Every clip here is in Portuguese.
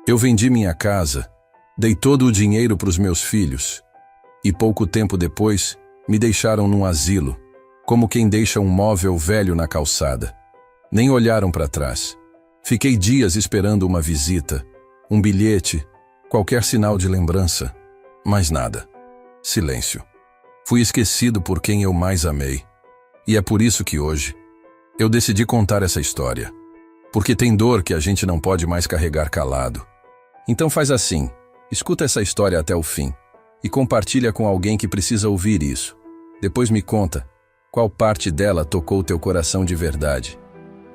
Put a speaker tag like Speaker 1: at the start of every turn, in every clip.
Speaker 1: Eu vendi minha casa, dei todo o dinheiro para os meus filhos, e pouco tempo depois me deixaram num asilo, como quem deixa um móvel velho na calçada. Nem olharam para trás. Fiquei dias esperando uma visita, um bilhete, qualquer sinal de lembrança, mas nada. Silêncio. Fui esquecido por quem eu mais amei. E é por isso que hoje eu decidi contar essa história. Porque tem dor que a gente não pode mais carregar calado. Então faz assim, escuta essa história até o fim e compartilha com alguém que precisa ouvir isso. Depois me conta qual parte dela tocou teu coração de verdade.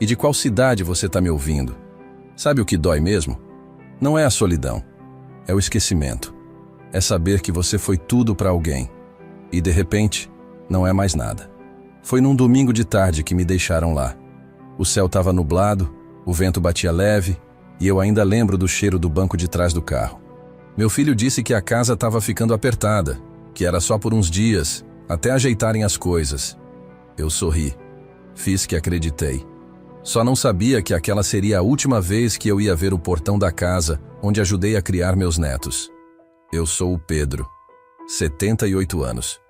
Speaker 1: E de qual cidade você está me ouvindo. Sabe o que dói mesmo? Não é a solidão, é o esquecimento. É saber que você foi tudo para alguém e de repente não é mais nada. Foi num domingo de tarde que me deixaram lá. O céu estava nublado, o vento batia leve e eu ainda lembro do cheiro do banco de trás do carro. Meu filho disse que a casa estava ficando apertada, que era só por uns dias, até ajeitarem as coisas. Eu sorri. Fiz que acreditei. Só não sabia que aquela seria a última vez que eu ia ver o portão da casa onde ajudei a criar meus netos. Eu sou o Pedro, 78 anos,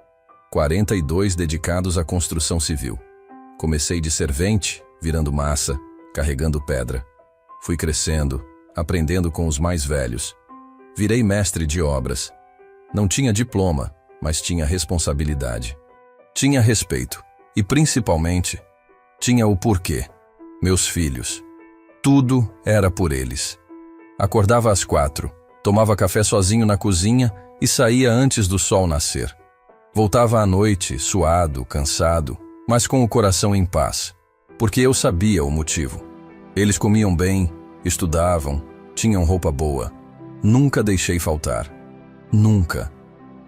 Speaker 1: 42 dedicados à construção civil. Comecei de servente, virando massa, carregando pedra. Fui crescendo, aprendendo com os mais velhos. Virei mestre de obras. Não tinha diploma, mas tinha responsabilidade. Tinha respeito e, principalmente, tinha o porquê. Meus filhos. Tudo era por eles. Acordava às 4, tomava café sozinho na cozinha e saía antes do sol nascer. Voltava à noite, suado, cansado, mas com o coração em paz, porque eu sabia o motivo. Eles comiam bem, estudavam, tinham roupa boa. Nunca deixei faltar. Nunca.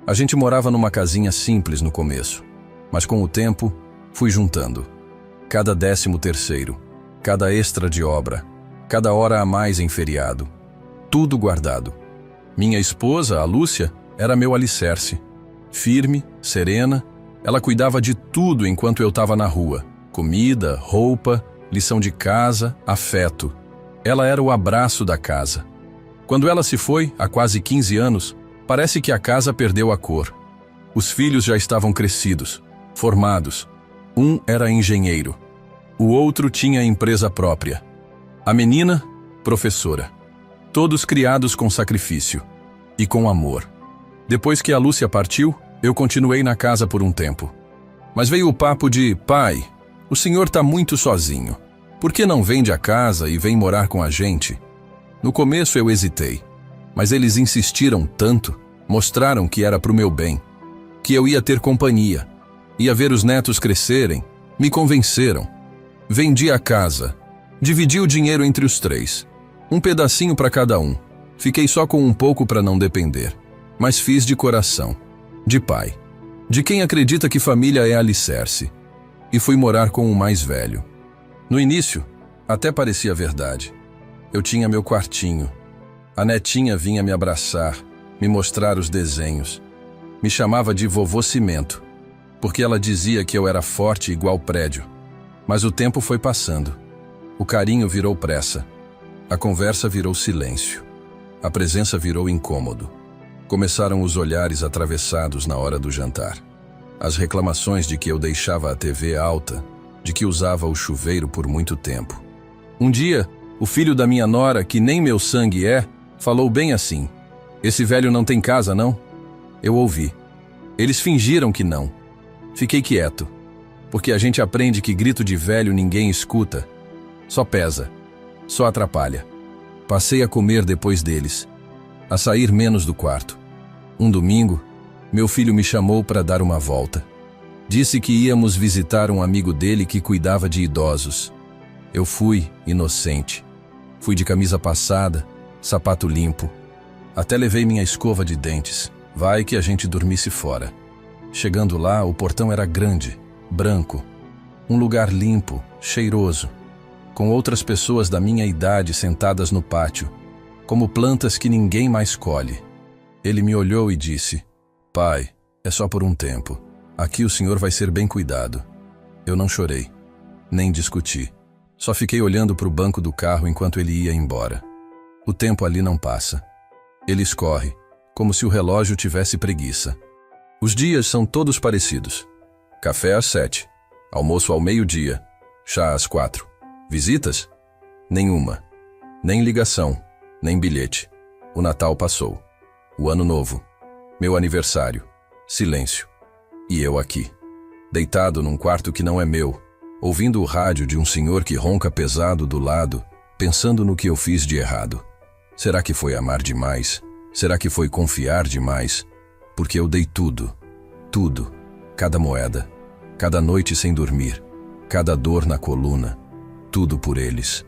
Speaker 1: A gente morava numa casinha simples no começo, mas com o tempo fui juntando. Cada 13º, cada extra de obra, cada hora a mais em feriado. Tudo guardado. Minha esposa, a Lúcia, era meu alicerce. Firme, serena, ela cuidava de tudo enquanto eu estava na rua. Comida, roupa, lição de casa, afeto. Ela era o abraço da casa. Quando ela se foi, há quase 15 anos, parece que a casa perdeu a cor. Os filhos já estavam crescidos, formados. Um era engenheiro. O outro tinha empresa própria. A menina, professora. Todos criados com sacrifício e com amor. Depois que a Lúcia partiu, eu continuei na casa por um tempo. Mas veio o papo de: pai, o senhor está muito sozinho. Por que não vende a casa e vem morar com a gente? No começo eu hesitei, mas eles insistiram tanto, mostraram que era para o meu bem, que eu ia ter companhia, ia ver os netos crescerem, me convenceram. Vendi a casa, dividi o dinheiro entre os 3, um pedacinho para cada um. Fiquei só com um pouco para não depender, mas fiz de coração, de pai, de quem acredita que família é alicerce, e fui morar com o mais velho. No início, até parecia verdade. Eu tinha meu quartinho. A netinha vinha me abraçar, me mostrar os desenhos. Me chamava de vovô Cimento, porque ela dizia que eu era forte igual prédio. Mas o tempo foi passando. O carinho virou pressa. A conversa virou silêncio. A presença virou incômodo. Começaram os olhares atravessados na hora do jantar. As reclamações de que eu deixava a TV alta, de que usava o chuveiro por muito tempo. Um dia, o filho da minha nora, que nem meu sangue é, falou bem assim: esse velho não tem casa, não? Eu ouvi. Eles fingiram que não. Fiquei quieto, porque a gente aprende que grito de velho ninguém escuta. Só pesa, só atrapalha. Passei a comer depois deles, a sair menos do quarto. Um domingo, meu filho me chamou para dar uma volta. Disse que íamos visitar um amigo dele que cuidava de idosos. Eu fui, inocente. Fui de camisa passada, sapato limpo. Até levei minha escova de dentes. Vai que a gente dormisse fora. Chegando lá, o portão era grande, branco. Um lugar limpo, cheiroso. Com outras pessoas da minha idade sentadas no pátio, como plantas que ninguém mais colhe. Ele me olhou e disse: pai, é só por um tempo. Aqui o senhor vai ser bem cuidado. Eu não chorei, nem discuti. Só fiquei olhando para o banco do carro enquanto ele ia embora. O tempo ali não passa. Ele escorre, como se o relógio tivesse preguiça. Os dias são todos parecidos. Café às 7, almoço ao meio-dia, chá às 4. Visitas? Nenhuma. Nem ligação, nem bilhete. O Natal passou. O Ano Novo. Meu aniversário. Silêncio. E eu aqui, deitado num quarto que não é meu, ouvindo o rádio de um senhor que ronca pesado do lado, pensando no que eu fiz de errado. Será que foi amar demais? Será que foi confiar demais? Porque eu dei tudo. Tudo. Cada moeda. Cada noite sem dormir. Cada dor na coluna. Tudo por eles.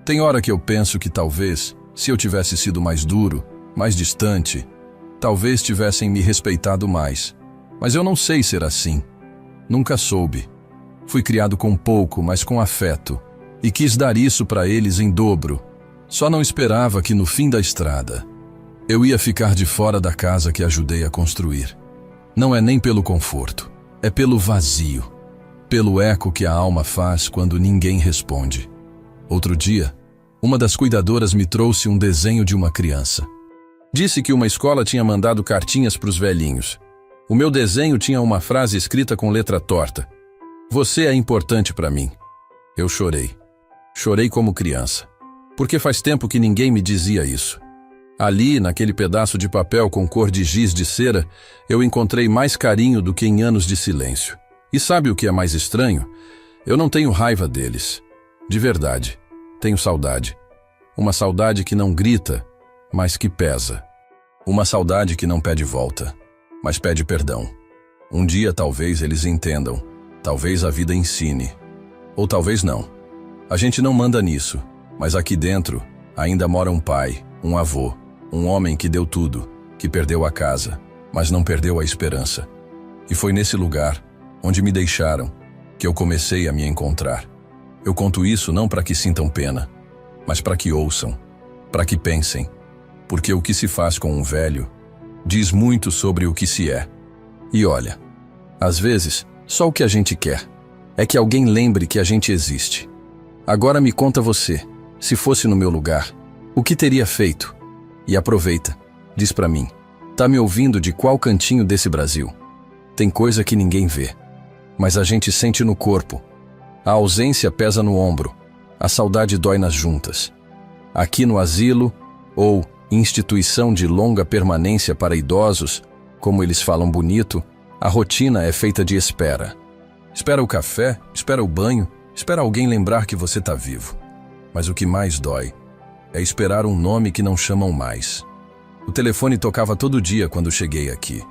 Speaker 1: Tem hora que eu penso que talvez, se eu tivesse sido mais duro, mais distante, talvez tivessem me respeitado mais. Mas eu não sei ser assim. Nunca soube. Fui criado com pouco, mas com afeto. E quis dar isso para eles em dobro. Só não esperava que no fim da estrada, eu ia ficar de fora da casa que ajudei a construir. Não é nem pelo conforto, é pelo vazio. Pelo eco que a alma faz quando ninguém responde. Outro dia, uma das cuidadoras me trouxe um desenho de uma criança. Disse que uma escola tinha mandado cartinhas para os velhinhos. O meu desenho tinha uma frase escrita com letra torta. Você é importante para mim. Eu chorei. Chorei como criança. Porque faz tempo que ninguém me dizia isso. Ali, naquele pedaço de papel com cor de giz de cera, eu encontrei mais carinho do que em anos de silêncio. E sabe o que é mais estranho? Eu não tenho raiva deles. De verdade. Tenho saudade. Uma saudade que não grita, mas que pesa. Uma saudade que não pede volta, mas pede perdão. Um dia talvez eles entendam. Talvez a vida ensine. Ou talvez não. A gente não manda nisso. Mas aqui dentro ainda mora um pai, um avô, um homem que deu tudo, que perdeu a casa, mas não perdeu a esperança. E foi nesse lugar, onde me deixaram, que eu comecei a me encontrar. Eu conto isso não para que sintam pena, mas para que ouçam, para que pensem, porque o que se faz com um velho diz muito sobre o que se é. E olha, às vezes, só o que a gente quer é que alguém lembre que a gente existe. Agora me conta você, se fosse no meu lugar, o que teria feito? E aproveita, diz pra mim, tá me ouvindo de qual cantinho desse Brasil? Tem coisa que ninguém vê, mas a gente sente no corpo. A ausência pesa no ombro, a saudade dói nas juntas. Aqui no asilo, ou instituição de longa permanência para idosos, como eles falam bonito, a rotina é feita de espera. Espera o café, espera o banho, espera alguém lembrar que você tá vivo. Mas o que mais dói é esperar um nome que não chamam mais. O telefone tocava todo dia quando cheguei aqui.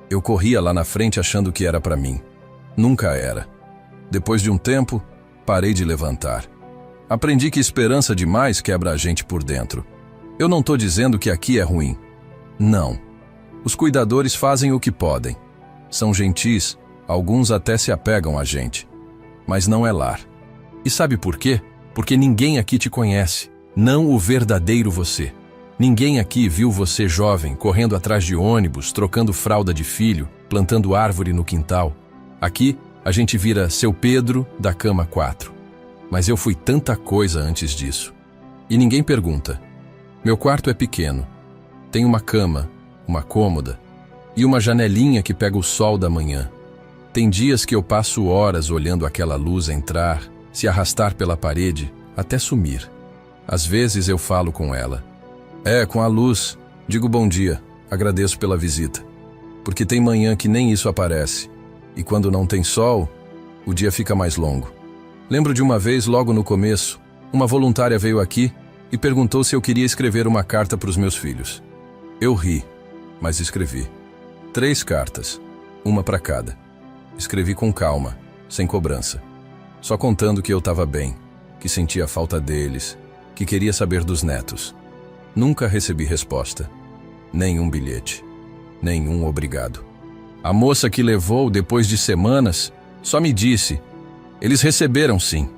Speaker 1: Eu corria lá na frente achando que era para mim. Nunca era. Depois de um tempo, parei de levantar. Aprendi que esperança demais quebra a gente por dentro. Eu não tô dizendo que aqui é ruim. Não. Os cuidadores fazem o que podem. São gentis, alguns até se apegam a gente. Mas não é lar. E sabe por quê? Porque ninguém aqui te conhece, não o verdadeiro você. Ninguém aqui viu você jovem, correndo atrás de ônibus, trocando fralda de filho, plantando árvore no quintal. Aqui, a gente vira seu Pedro da cama 4. Mas eu fui tanta coisa antes disso. E ninguém pergunta. Meu quarto é pequeno. Tem uma cama, uma cômoda e uma janelinha que pega o sol da manhã. Tem dias que eu passo horas olhando aquela luz entrar, se arrastar pela parede, até sumir. Às vezes eu falo com ela. Com a luz, digo bom dia, agradeço pela visita. Porque tem manhã que nem isso aparece. E quando não tem sol, o dia fica mais longo. Lembro de uma vez, logo no começo, uma voluntária veio aqui e perguntou se eu queria escrever uma carta para os meus filhos. Eu ri, mas escrevi. 3 cartas, uma para cada. Escrevi com calma, sem cobrança. Só contando que eu estava bem, que sentia falta deles, que queria saber dos netos. Nunca recebi resposta. Nenhum bilhete. Nenhum obrigado. A moça que levou, depois de semanas, só me disse: eles receberam sim.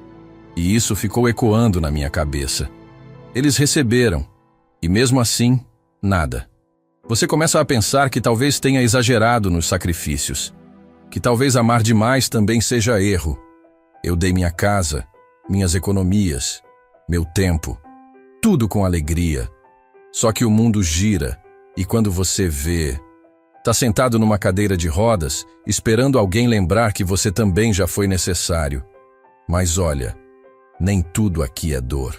Speaker 1: E isso ficou ecoando na minha cabeça. Eles receberam. E mesmo assim, nada. Você começa a pensar que talvez tenha exagerado nos sacrifícios. Que talvez amar demais também seja erro. Eu dei minha casa, minhas economias, meu tempo, tudo com alegria, Só que o mundo gira, e quando você vê, tá sentado numa cadeira de rodas, esperando alguém lembrar que você também já foi necessário. Mas olha, nem tudo aqui é dor.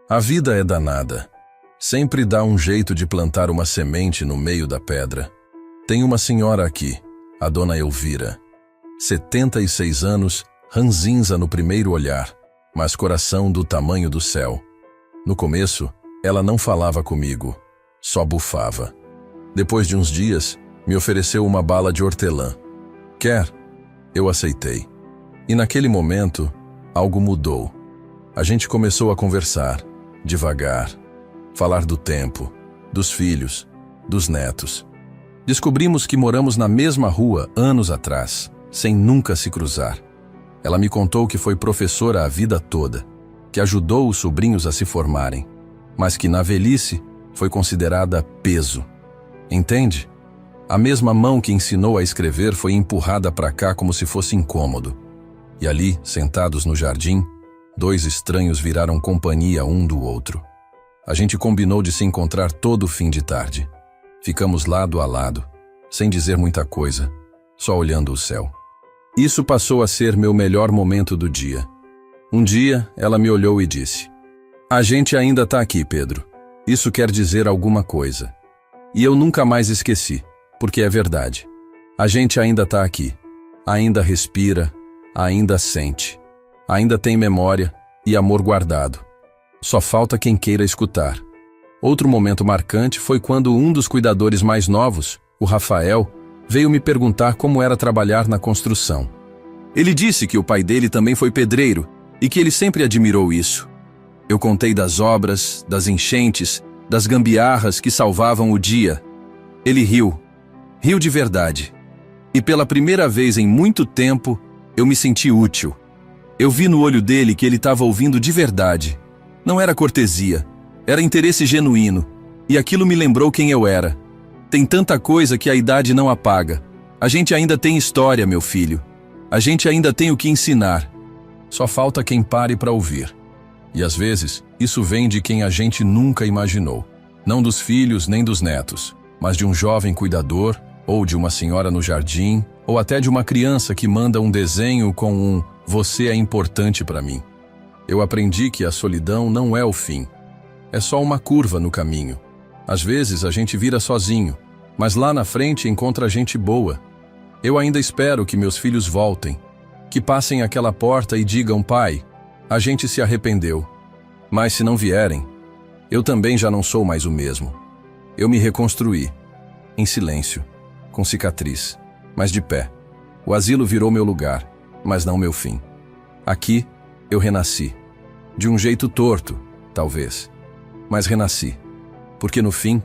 Speaker 1: A vida é danada. Sempre dá um jeito de plantar uma semente no meio da pedra. Tem uma senhora aqui, a dona Elvira. 76 anos, ranzinza no primeiro olhar, mas coração do tamanho do céu. No começo, ela não falava comigo, só bufava. Depois de uns dias, me ofereceu uma bala de hortelã. Quer? Eu aceitei. E naquele momento, algo mudou. A gente começou a conversar, devagar, falar do tempo, dos filhos, dos netos. Descobrimos que moramos na mesma rua anos atrás, sem nunca se cruzar. Ela me contou que foi professora a vida toda, que ajudou os sobrinhos a se formarem, mas que na velhice foi considerada peso. Entende? A mesma mão que ensinou a escrever foi empurrada para cá como se fosse incômodo. E ali, sentados no jardim, 2 estranhos viraram companhia um do outro. A gente combinou de se encontrar todo fim de tarde. Ficamos lado a lado, sem dizer muita coisa, só olhando o céu. Isso passou a ser meu melhor momento do dia. Um dia, ela me olhou e disse: "A gente ainda tá aqui, Pedro. Isso quer dizer alguma coisa." E eu nunca mais esqueci, porque é verdade. A gente ainda tá aqui. Ainda respira, ainda sente. Ainda tem memória e amor guardado. Só falta quem queira escutar. Outro momento marcante foi quando um dos cuidadores mais novos, o Rafael, veio me perguntar como era trabalhar na construção. Ele disse que o pai dele também foi pedreiro e que ele sempre admirou isso. Eu contei das obras, das enchentes, das gambiarras que salvavam o dia. Ele riu. Riu de verdade. E pela primeira vez em muito tempo, eu me senti útil. Eu vi no olho dele que ele estava ouvindo de verdade. Não era cortesia, era interesse genuíno. E aquilo me lembrou quem eu era. Tem tanta coisa que a idade não apaga. A gente ainda tem história, meu filho. A gente ainda tem o que ensinar. Só falta quem pare para ouvir. E às vezes, isso vem de quem a gente nunca imaginou. Não dos filhos nem dos netos, mas de um jovem cuidador, ou de uma senhora no jardim, ou até de uma criança que manda um desenho com um "você é importante para mim". Eu aprendi que a solidão não é o fim. É só uma curva no caminho. Às vezes a gente vira sozinho, mas lá na frente encontra gente boa. Eu ainda espero que meus filhos voltem, que passem aquela porta e digam: "Pai, a gente se arrependeu." Mas se não vierem, eu também já não sou mais o mesmo. Eu me reconstruí, em silêncio, com cicatriz, mas de pé. O asilo virou meu lugar, mas não meu fim. Aqui, eu renasci. De um jeito torto, talvez, mas renasci. Porque no fim,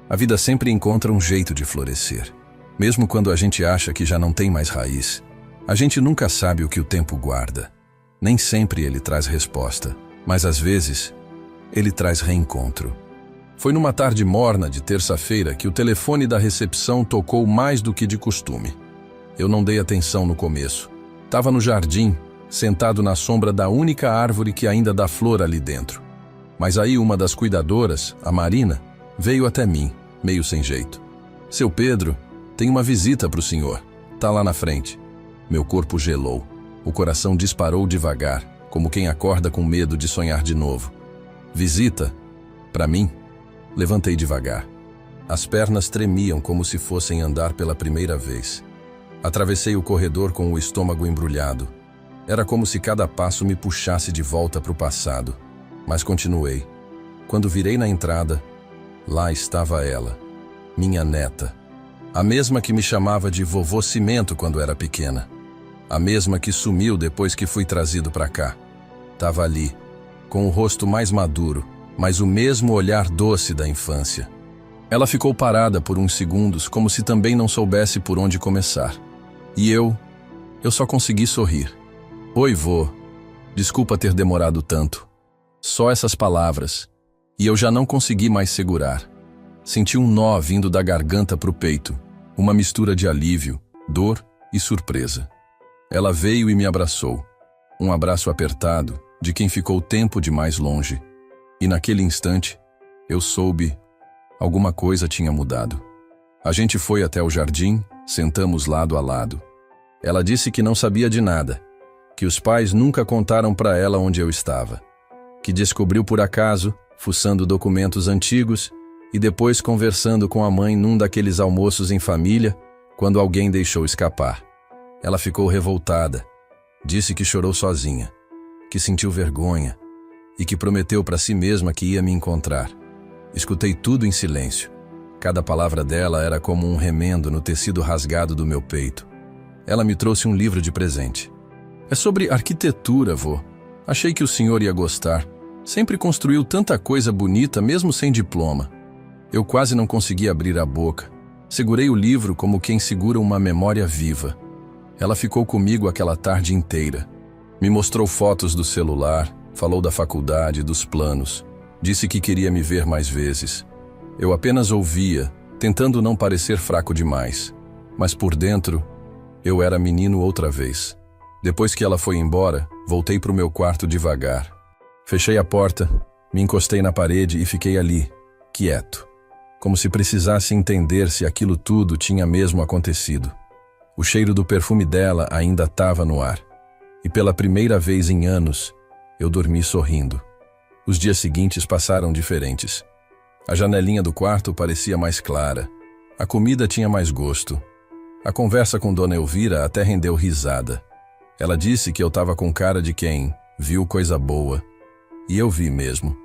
Speaker 1: a vida sempre encontra um jeito de florescer. Mesmo quando a gente acha que já não tem mais raiz, a gente nunca sabe o que o tempo guarda. Nem sempre ele traz resposta, mas às vezes, ele traz reencontro. Foi numa tarde morna de terça-feira que o telefone da recepção tocou mais do que de costume. Eu não dei atenção no começo. Estava no jardim, sentado na sombra da única árvore que ainda dá flor ali dentro. Mas aí uma das cuidadoras, a Marina, veio até mim, meio sem jeito. "Seu Pedro, tem uma visita para o senhor. Tá lá na frente." Meu corpo gelou. O coração disparou devagar, como quem acorda com medo de sonhar de novo. "Visita? Para mim?" Levantei devagar. As pernas tremiam como se fossem andar pela primeira vez. Atravessei o corredor com o estômago embrulhado. Era como se cada passo me puxasse de volta para o passado. Mas continuei. Quando virei na entrada, lá estava ela, minha neta. A mesma que me chamava de vovô Cimento quando era pequena. A mesma que sumiu depois que fui trazido para cá. Tava ali, com o rosto mais maduro, mas o mesmo olhar doce da infância. Ela ficou parada por uns segundos, como se também não soubesse por onde começar. E eu só consegui sorrir. "Oi, vô. Desculpa ter demorado tanto." Só essas palavras, e eu já não consegui mais segurar. Senti um nó vindo da garganta para o peito, uma mistura de alívio, dor e surpresa. Ela veio e me abraçou, um abraço apertado de quem ficou tempo demais longe. E naquele instante, eu soube Alguma coisa tinha mudado. A gente foi até o jardim, sentamos lado a lado. Ela disse que não sabia de nada, que os pais nunca contaram para ela onde eu estava, que descobriu por acaso, fuçando documentos antigos e depois conversando com a mãe num daqueles almoços em família, quando alguém deixou escapar. Ela ficou revoltada, disse que chorou sozinha, que sentiu vergonha e que prometeu para si mesma que ia me encontrar. Escutei tudo em silêncio. Cada palavra dela era como um remendo no tecido rasgado do meu peito. Ela me trouxe um livro de presente. É sobre arquitetura, vô. Achei que o senhor ia gostar. Sempre construiu tanta coisa bonita, mesmo sem diploma. Eu quase não conseguia abrir a boca. Segurei o livro como quem segura uma memória viva. Ela ficou comigo aquela tarde inteira. Me mostrou fotos do celular, falou da faculdade, dos planos. Disse que queria me ver mais vezes. Eu apenas ouvia, tentando não parecer fraco demais. Mas por dentro, eu era menino outra vez. Depois que ela foi embora, voltei para o meu quarto devagar. Fechei a porta, me encostei na parede e fiquei ali, quieto. Como se precisasse entender se aquilo tudo tinha mesmo acontecido. O cheiro do perfume dela ainda estava no ar. E pela primeira vez em anos, eu dormi sorrindo. Os dias seguintes passaram diferentes. A janelinha do quarto parecia mais clara. A comida tinha mais gosto. A conversa com Dona Elvira até rendeu risada. Ela disse que eu estava com cara de quem viu coisa boa. E eu vi mesmo.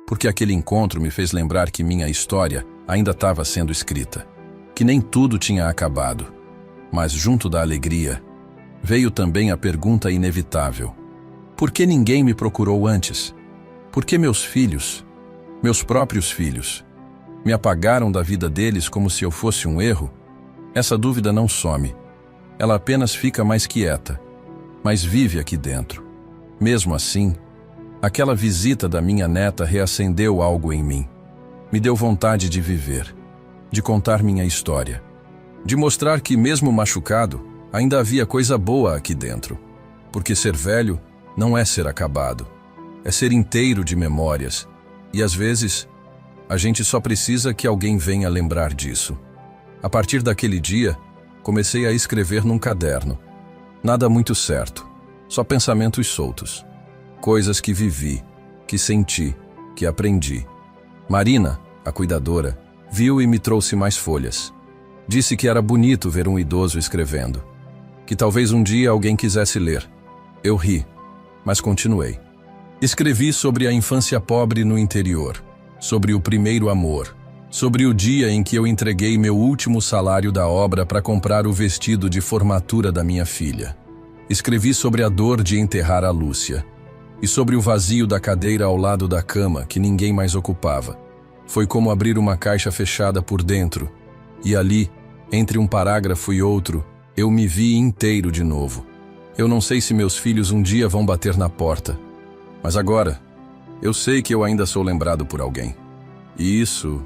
Speaker 1: Porque aquele encontro me fez lembrar que minha história ainda estava sendo escrita. Que nem tudo tinha acabado. Mas junto da alegria, veio também a pergunta inevitável. Por que ninguém me procurou antes? Por que meus filhos, meus próprios filhos, me apagaram da vida deles como se eu fosse um erro? Essa dúvida não some. Ela apenas fica mais quieta, mas vive aqui dentro. Mesmo assim, aquela visita da minha neta reacendeu algo em mim. Me deu vontade de viver, de contar minha história, de mostrar que, mesmo machucado, ainda havia coisa boa aqui dentro. Porque ser velho não é ser acabado, é ser inteiro de memórias. E às vezes, a gente só precisa que alguém venha lembrar disso. A partir daquele dia, comecei a escrever num caderno. Nada muito certo, só pensamentos soltos. Coisas que vivi, que senti, que aprendi. Marina, a cuidadora, viu e me trouxe mais folhas. Disse que era bonito ver um idoso escrevendo. Que talvez um dia alguém quisesse ler. Eu ri, mas continuei. Escrevi sobre a infância pobre no interior, sobre o primeiro amor, sobre o dia em que eu entreguei meu último salário da obra para comprar o vestido de formatura da minha filha. Escrevi sobre a dor de enterrar a Lúcia e sobre o vazio da cadeira ao lado da cama que ninguém mais ocupava. Foi como abrir uma caixa fechada por dentro e ali, entre um parágrafo e outro, eu me vi inteiro de novo. Eu não sei se meus filhos um dia vão bater na porta, mas agora, eu sei que eu ainda sou lembrado por alguém. E isso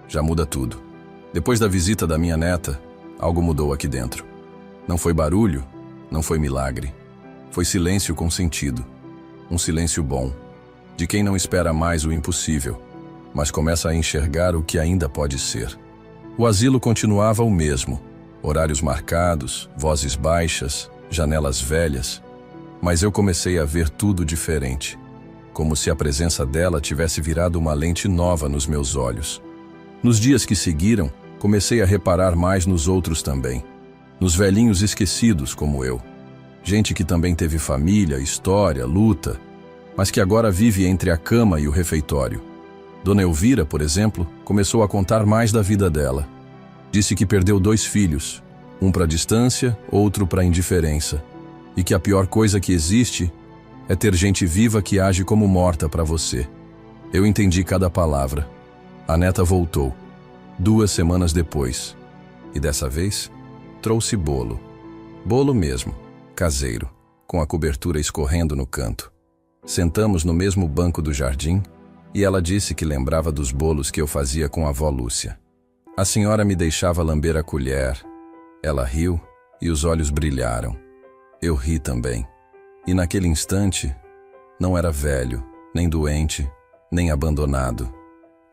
Speaker 1: já muda tudo. Depois da visita da minha neta, algo mudou aqui dentro. Não foi barulho, não foi milagre. Foi silêncio com sentido. Um silêncio bom, de quem não espera mais o impossível, mas começa a enxergar o que ainda pode ser. O asilo continuava o mesmo. Horários marcados, vozes baixas, janelas velhas. Mas eu comecei a ver tudo diferente. Como se a presença dela tivesse virado uma lente nova nos meus olhos. Nos dias que seguiram, comecei a reparar mais nos outros também. Nos velhinhos esquecidos como eu. Gente que também teve família, história, luta, mas que agora vive entre a cama e o refeitório. Dona Elvira, por exemplo, começou a contar mais da vida dela. Disse que perdeu 2 filhos, um para a distância, outro para a indiferença, e que a pior coisa que existe é ter gente viva que age como morta para você. Eu entendi cada palavra. A neta voltou, 2 semanas depois, e dessa vez trouxe bolo. Bolo mesmo, caseiro, com a cobertura escorrendo no canto. Sentamos no mesmo banco do jardim e ela disse que lembrava dos bolos que eu fazia com a avó Lúcia. A senhora me deixava lamber a colher. Ela riu e os olhos brilharam. Eu ri também. E naquele instante, não era velho, nem doente, nem abandonado.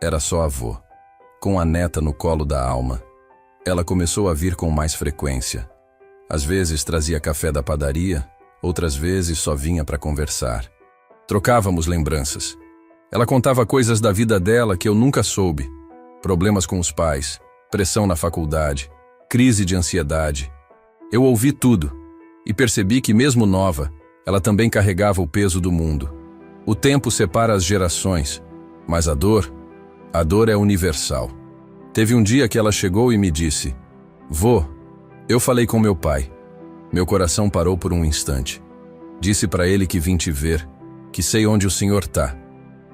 Speaker 1: Era só avô. com a neta no colo da alma. Ela começou a vir com mais frequência. Às vezes trazia café da padaria, outras vezes só vinha para conversar. Trocávamos lembranças. Ela contava coisas da vida dela que eu nunca soube. Problemas com os pais, pressão na faculdade, crise de ansiedade. Eu ouvi tudo e percebi que, mesmo nova, ela também carregava o peso do mundo. O tempo separa as gerações, mas a dor é universal. Teve um dia que ela chegou e me disse: "Vô, eu falei com meu pai." Meu coração parou por um instante. Disse para ele que vim te ver, que sei onde o senhor tá.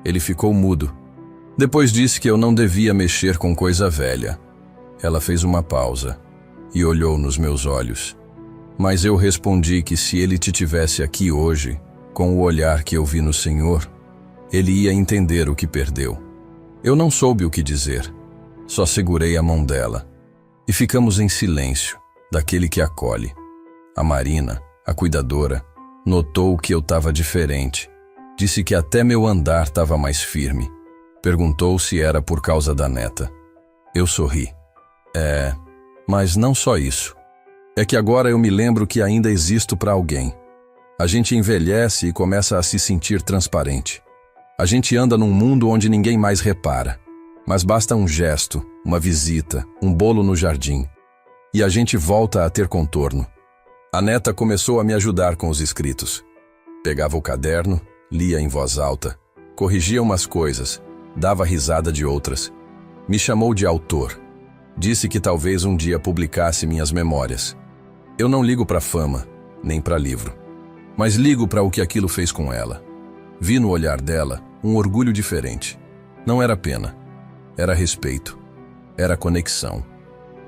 Speaker 1: Ele ficou mudo. Depois disse que eu não devia mexer com coisa velha. Ela fez uma pausa e olhou nos meus olhos. Mas eu respondi que se ele te tivesse aqui hoje, com o olhar que eu vi no senhor, ele ia entender o que perdeu. Eu não soube o que dizer. Só segurei a mão dela. E ficamos em silêncio, daquele que acolhe. A Marina, a cuidadora, notou que eu estava diferente. Disse que até meu andar estava mais firme. Perguntou se era por causa da neta. Eu sorri. Mas não só isso. É que agora eu me lembro que ainda existo para alguém. A gente envelhece e começa a se sentir transparente. A gente anda num mundo onde ninguém mais repara. Mas basta um gesto, uma visita, um bolo no jardim. E a gente volta a ter contorno. A neta começou a me ajudar com os escritos. Pegava o caderno, lia em voz alta, corrigia umas coisas, dava risada de outras. Me chamou de autor. Disse que talvez um dia publicasse minhas memórias. Eu não ligo para fama, nem para livro. Mas ligo para o que aquilo fez com ela. Vi no olhar dela um orgulho diferente. Não era pena. Era respeito. Era conexão.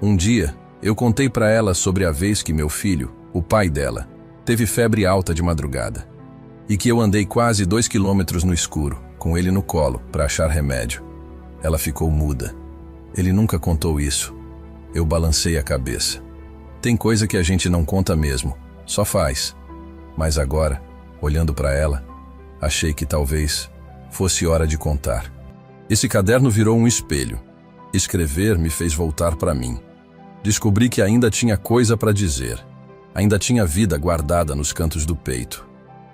Speaker 1: Um dia, eu contei para ela sobre a vez que meu filho, o pai dela, teve febre alta de madrugada. E que eu andei quase 2 quilômetros no escuro, com ele no colo, para achar remédio. Ela ficou muda. Ele nunca contou isso. Eu balancei a cabeça. Tem coisa que a gente não conta mesmo, só faz. Mas agora, olhando para ela, achei que talvez fosse hora de contar. Esse caderno virou um espelho. Escrever me fez voltar para mim. Descobri que ainda tinha coisa para dizer. Ainda tinha vida guardada nos cantos do peito.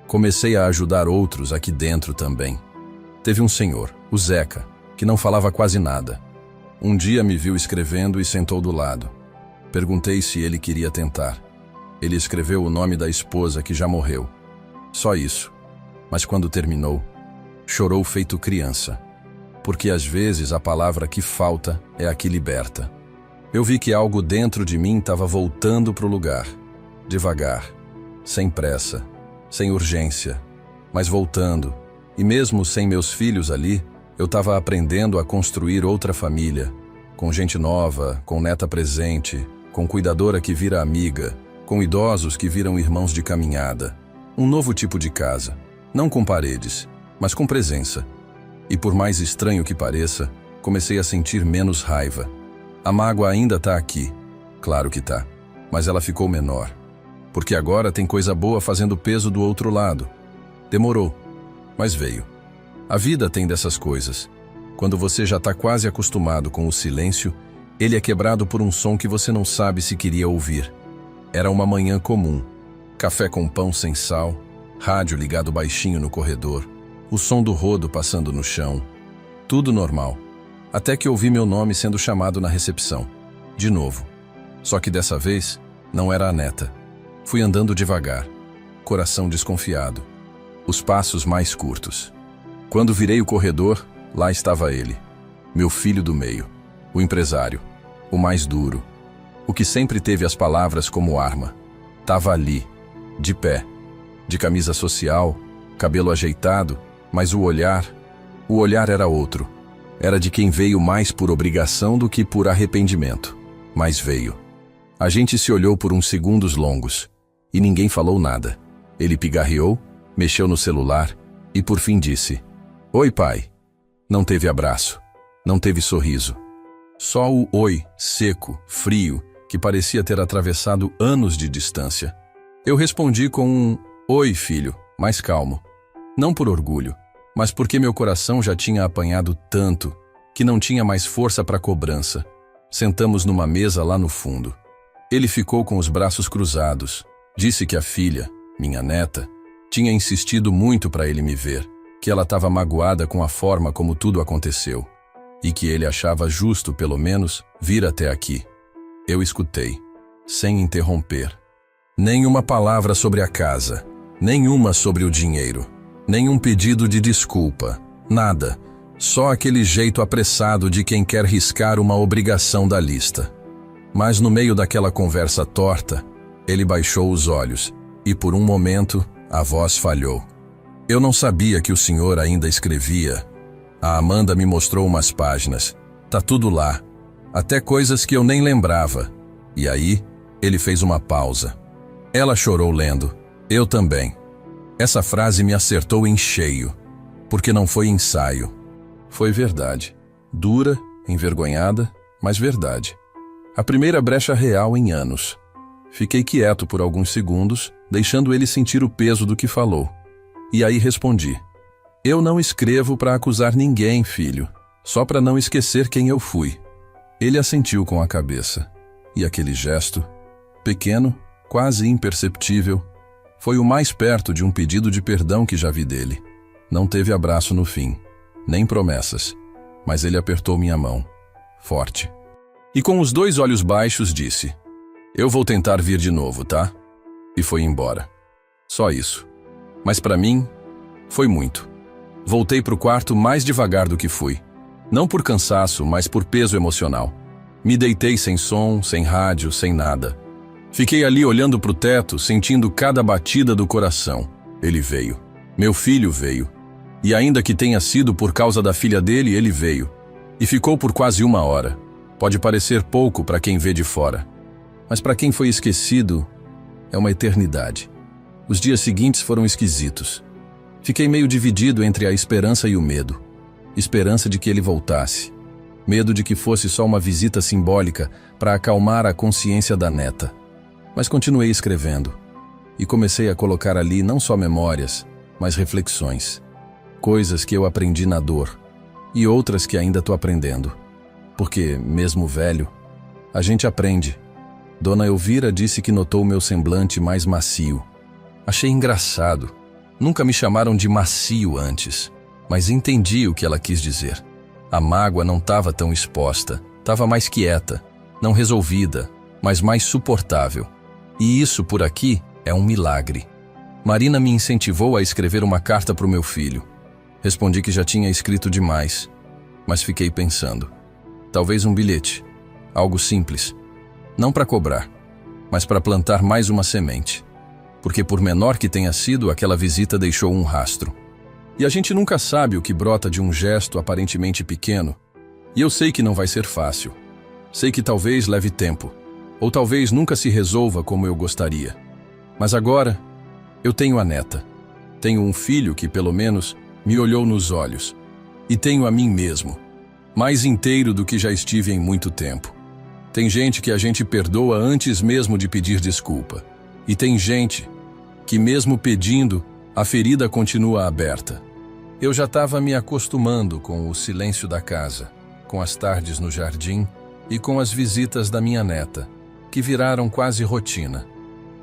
Speaker 1: Comecei a ajudar outros aqui dentro também. Teve um senhor, o Zeca, que não falava quase nada. Um dia me viu escrevendo e sentou do lado. Perguntei se ele queria tentar. Ele escreveu o nome da esposa que já morreu. Só isso. Mas quando terminou, chorou feito criança. Porque às vezes a palavra que falta é a que liberta. Eu vi que algo dentro de mim estava voltando para o lugar. Devagar, sem pressa, sem urgência, mas voltando. E mesmo sem meus filhos ali, eu estava aprendendo a construir outra família, com gente nova, com neta presente, com cuidadora que vira amiga, com idosos que viram irmãos de caminhada. Um novo tipo de casa, não com paredes, mas com presença. E por mais estranho que pareça, comecei a sentir menos raiva. A mágoa ainda está aqui, claro que tá, mas ela ficou menor. Porque agora tem coisa boa fazendo peso do outro lado. Demorou, mas veio. A vida tem dessas coisas. Quando você já está quase acostumado com o silêncio, ele é quebrado por um som que você não sabe se queria ouvir. Era uma manhã comum. Café com pão sem sal, rádio ligado baixinho no corredor, o som do rodo passando no chão. Tudo normal. Até que ouvi meu nome sendo chamado na recepção. De novo. Só que dessa vez, não era a neta. Fui andando devagar, coração desconfiado. Os passos mais curtos. Quando virei o corredor, lá estava ele. Meu filho do meio. O empresário. O mais duro. O que sempre teve as palavras como arma. Tava ali, de pé, de camisa social, cabelo ajeitado, mas o olhar era outro. Era de quem veio mais por obrigação do que por arrependimento. Mas veio. A gente se olhou por uns segundos longos, e ninguém falou nada. Ele pigarreou, mexeu no celular, e por fim disse: "Oi, pai." Não teve abraço, não teve sorriso. Só o oi, seco, frio, que parecia ter atravessado anos de distância. Eu respondi com um "Oi, filho", mais calmo. Não por orgulho, mas porque meu coração já tinha apanhado tanto que não tinha mais força para cobrança. Sentamos numa mesa lá no fundo. Ele ficou com os braços cruzados. Disse que a filha, minha neta, tinha insistido muito para ele me ver, que ela estava magoada com a forma como tudo aconteceu, e que ele achava justo, pelo menos, vir até aqui. Eu escutei, sem interromper. Nenhuma palavra sobre a casa, nenhuma sobre o dinheiro, nenhum pedido de desculpa, nada. Só aquele jeito apressado de quem quer riscar uma obrigação da lista. Mas no meio daquela conversa torta, ele baixou os olhos e, por um momento, a voz falhou. Eu não sabia que o senhor ainda escrevia. A Amanda me mostrou umas páginas. Tá tudo lá, até coisas que eu nem lembrava. E aí, ele fez uma pausa. Ela chorou lendo. Eu também. Essa frase me acertou em cheio, porque não foi ensaio. Foi verdade. Dura, envergonhada, mas verdade. A primeira brecha real em anos. Fiquei quieto por alguns segundos, deixando ele sentir o peso do que falou. E aí respondi. Eu não escrevo para acusar ninguém, filho. Só para não esquecer quem eu fui. Ele assentiu com a cabeça. E aquele gesto, pequeno, quase imperceptível, foi o mais perto de um pedido de perdão que já vi dele. Não teve abraço no fim. Nem promessas, mas ele apertou minha mão, forte. E com os 2 olhos baixos disse, eu vou tentar vir de novo, tá? E foi embora. Só isso. Mas para mim, foi muito. Voltei pro quarto mais devagar do que fui. Não por cansaço, mas por peso emocional. Me deitei sem som, sem rádio, sem nada. Fiquei ali olhando pro teto, sentindo cada batida do coração. Ele veio. Meu filho veio. E ainda que tenha sido por causa da filha dele, ele veio. E ficou por quase 1 hora. Pode parecer pouco para quem vê de fora. Mas para quem foi esquecido, é uma eternidade. Os dias seguintes foram esquisitos. Fiquei meio dividido entre a esperança e o medo. Esperança de que ele voltasse. Medo de que fosse só uma visita simbólica para acalmar a consciência da neta. Mas continuei escrevendo. E comecei a colocar ali não só memórias, mas reflexões. Coisas que eu aprendi na dor, e outras que ainda estou aprendendo. Porque, mesmo velho, a gente aprende. Dona Elvira disse que notou meu semblante mais macio. Achei engraçado. Nunca me chamaram de macio antes, mas entendi o que ela quis dizer. A mágoa não estava tão exposta, estava mais quieta, não resolvida, mas mais suportável. E isso, por aqui, é um milagre. Marina me incentivou a escrever uma carta para o meu filho. Respondi que já tinha escrito demais, mas fiquei pensando. Talvez um bilhete, algo simples. Não para cobrar, mas para plantar mais uma semente. Porque por menor que tenha sido, aquela visita deixou um rastro. E a gente nunca sabe o que brota de um gesto aparentemente pequeno. E eu sei que não vai ser fácil. Sei que talvez leve tempo, ou talvez nunca se resolva como eu gostaria. Mas agora, eu tenho a neta. Tenho um filho que, pelo menos, me olhou nos olhos. E tenho a mim mesmo, mais inteiro do que já estive em muito tempo. Tem gente que a gente perdoa antes mesmo de pedir desculpa. E tem gente que, mesmo pedindo, a ferida continua aberta. Eu já estava me acostumando com o silêncio da casa, com as tardes no jardim e com as visitas da minha neta, que viraram quase rotina.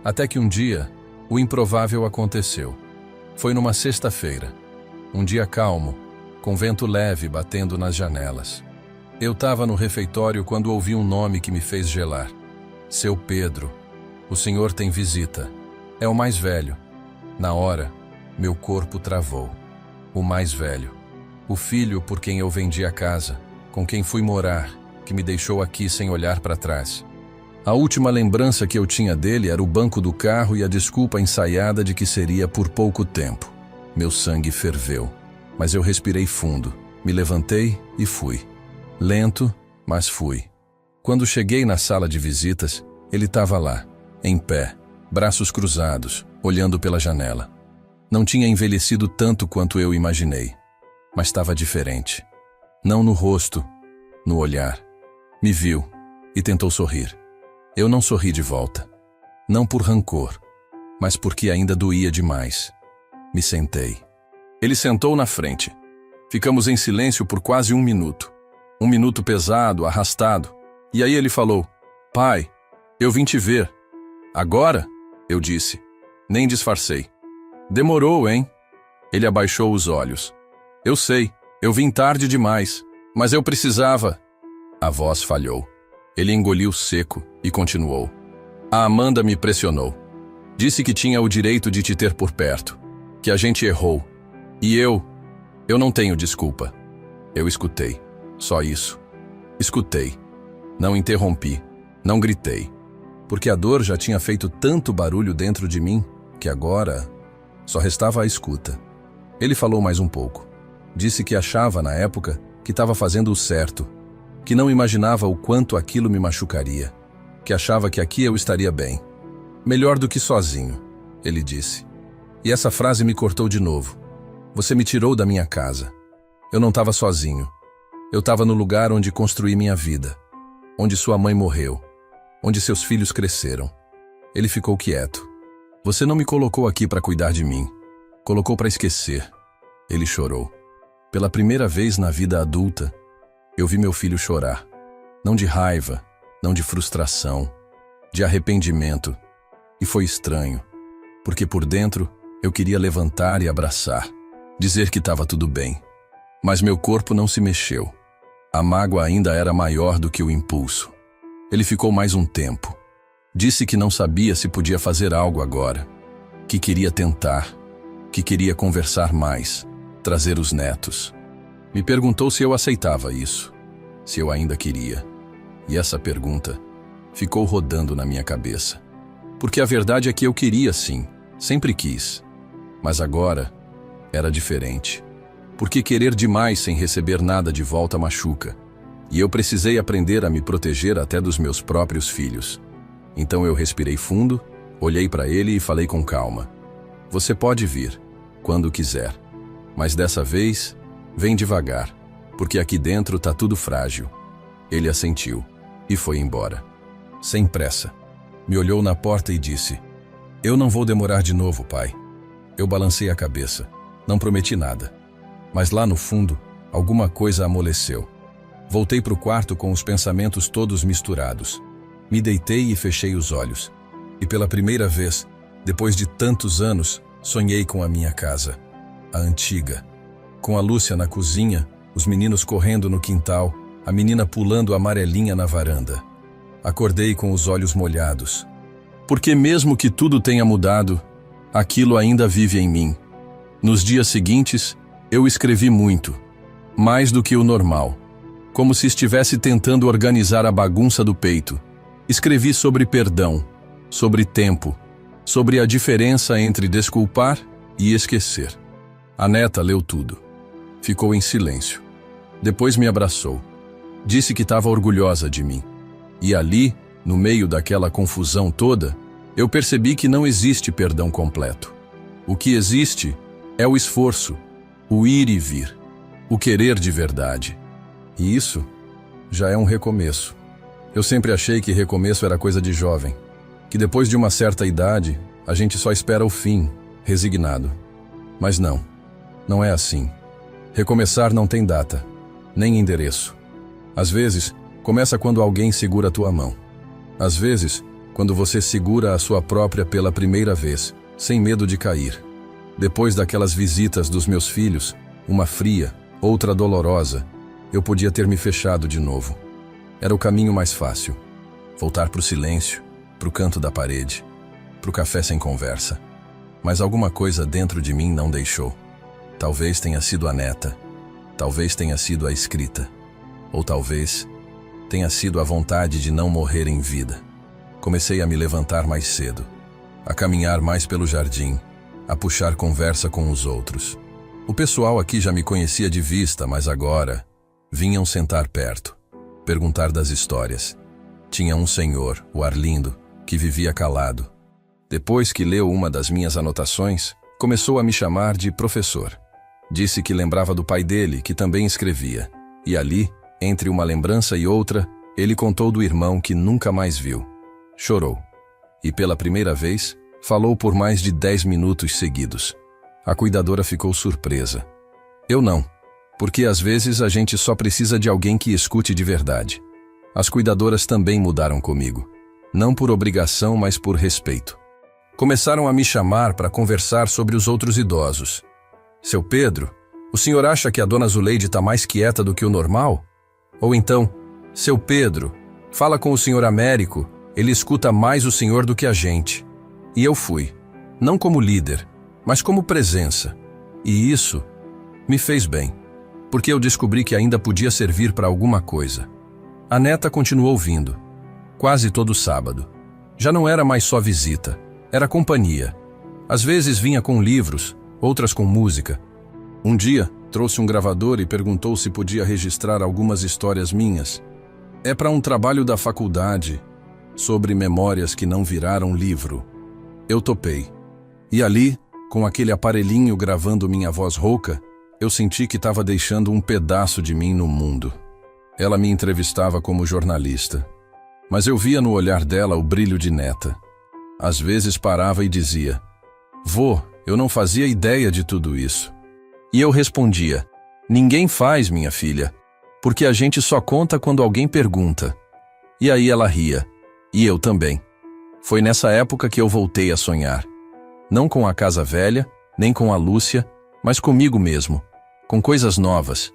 Speaker 1: Até que um dia, o improvável aconteceu. Foi numa sexta-feira. Um dia calmo, com vento leve batendo nas janelas. Eu estava no refeitório quando ouvi um nome que me fez gelar. Seu Pedro. O senhor tem visita. É o mais velho. Na hora, meu corpo travou. O mais velho. O filho por quem eu vendi a casa, com quem fui morar, que me deixou aqui sem olhar para trás. A última lembrança que eu tinha dele era o banco do carro e a desculpa ensaiada de que seria por pouco tempo. Meu sangue ferveu, mas eu respirei fundo, me levantei e fui. Lento, mas fui. Quando cheguei na sala de visitas, ele estava lá, em pé, braços cruzados, olhando pela janela. Não tinha envelhecido tanto quanto eu imaginei, mas estava diferente. Não no rosto, no olhar. Me viu e tentou sorrir. Eu não sorri de volta. Não por rancor, mas porque ainda doía demais. Me sentei. Ele sentou na frente. Ficamos em silêncio por quase 1 minuto. Um minuto pesado, arrastado. E aí ele falou: "Pai, eu vim te ver." "Agora?" eu disse. Nem disfarcei. "Demorou, hein?" Ele abaixou os olhos. "Eu sei, eu vim tarde demais, mas eu precisava." A voz falhou. Ele engoliu seco e continuou. "A Amanda me pressionou. Disse que tinha o direito de te ter por perto, que a gente errou. E eu não tenho desculpa." Eu escutei. Só isso. Escutei. Não interrompi. Não gritei. Porque a dor já tinha feito tanto barulho dentro de mim que agora só restava a escuta. Ele falou mais um pouco. Disse que achava, na época, que estava fazendo o certo, que não imaginava o quanto aquilo me machucaria, que achava que aqui eu estaria bem. "Melhor do que sozinho", ele disse. E essa frase me cortou de novo. "Você me tirou da minha casa. Eu não estava sozinho. Eu estava no lugar onde construí minha vida, onde sua mãe morreu, onde seus filhos cresceram." Ele ficou quieto. "Você não me colocou aqui para cuidar de mim. Colocou para esquecer." Ele chorou. Pela primeira vez na vida adulta, eu vi meu filho chorar. Não de raiva, não de frustração, de arrependimento. E foi estranho, porque por dentro eu queria levantar e abraçar, dizer que estava tudo bem. Mas meu corpo não se mexeu. A mágoa ainda era maior do que o impulso. Ele ficou mais um tempo. Disse que não sabia se podia fazer algo agora, que queria tentar, que queria conversar mais, trazer os netos. Me perguntou se eu aceitava isso, se eu ainda queria. E essa pergunta ficou rodando na minha cabeça. Porque a verdade é que eu queria sim, sempre quis. Mas agora era diferente. Porque querer demais sem receber nada de volta machuca. E eu precisei aprender a me proteger até dos meus próprios filhos. Então eu respirei fundo, olhei para ele e falei com calma. "Você pode vir, quando quiser. Mas dessa vez, vem devagar, porque aqui dentro tá tudo frágil." Ele assentiu e foi embora. Sem pressa. Me olhou na porta e disse: "Eu não vou demorar de novo, pai." Eu balancei a cabeça. Não prometi nada. Mas lá no fundo, alguma coisa amoleceu. Voltei para o quarto com os pensamentos todos misturados. Me deitei e fechei os olhos. E pela primeira vez, depois de tantos anos, sonhei com a minha casa. A antiga. Com a Lúcia na cozinha, os meninos correndo no quintal, a menina pulando amarelinha na varanda. Acordei com os olhos molhados. Porque mesmo que tudo tenha mudado, aquilo ainda vive em mim. Nos dias seguintes, eu escrevi muito, mais do que o normal, como se estivesse tentando organizar a bagunça do peito. Escrevi sobre perdão, sobre tempo, sobre a diferença entre desculpar e esquecer. A neta leu tudo. Ficou em silêncio. Depois me abraçou. Disse que estava orgulhosa de mim. E ali, no meio daquela confusão toda, eu percebi que não existe perdão completo. O que existe é o esforço, o ir e vir, o querer de verdade. E isso já é um recomeço. Eu sempre achei que recomeço era coisa de jovem, que depois de uma certa idade, a gente só espera o fim, resignado. Mas não é assim. Recomeçar não tem data, nem endereço. Às vezes, começa quando alguém segura a tua mão. Às vezes, quando você segura a sua própria pela primeira vez, sem medo de cair. Depois daquelas visitas dos meus filhos, uma fria, outra dolorosa, eu podia ter me fechado de novo. Era o caminho mais fácil. Voltar para o silêncio, para o canto da parede, para o café sem conversa. Mas alguma coisa dentro de mim não deixou. Talvez tenha sido a neta, talvez tenha sido a escrita, ou talvez tenha sido a vontade de não morrer em vida. Comecei a me levantar mais cedo, a caminhar mais pelo jardim, a puxar conversa com os outros. O pessoal aqui já me conhecia de vista, mas agora vinham sentar perto, perguntar das histórias. Tinha um senhor, o Arlindo, que vivia calado. Depois que leu uma das minhas anotações, começou a me chamar de professor. Disse que lembrava do pai dele, que também escrevia. E ali, entre uma lembrança e outra, ele contou do irmão que nunca mais viu. Chorou. E pela primeira vez, falou por mais de 10 minutos seguidos. A cuidadora ficou surpresa. Eu não, Porque às vezes a gente só precisa de alguém que escute de verdade. As cuidadoras também mudaram comigo. Não por obrigação, mas por respeito. Começaram a me chamar para conversar sobre os outros idosos. Seu Pedro, o senhor acha que a dona Zuleide está mais quieta do que o normal? Ou então, seu Pedro, fala com o senhor Américo, ele escuta mais o senhor do que a gente. E eu fui, não como líder, mas como presença. E isso me fez bem, porque eu descobri que ainda podia servir para alguma coisa. A neta continuou vindo, quase todo sábado. Já não era mais só visita, era companhia. Às vezes vinha com livros, outras com música. Um dia, trouxe um gravador e perguntou se podia registrar algumas histórias minhas. É para um trabalho da faculdade, sobre memórias que não viraram livro. Eu topei. E ali, com aquele aparelhinho gravando minha voz rouca, eu senti que estava deixando um pedaço de mim no mundo. Ela me entrevistava como jornalista, mas eu via no olhar dela o brilho de neta. Às vezes parava e dizia: "Vô, eu não fazia ideia de tudo isso." E eu respondia: "Ninguém faz, minha filha, porque a gente só conta quando alguém pergunta." E aí ela ria, e eu também. Foi nessa época que eu voltei a sonhar. Não com a casa velha, nem com a Lúcia, mas comigo mesmo, com coisas novas.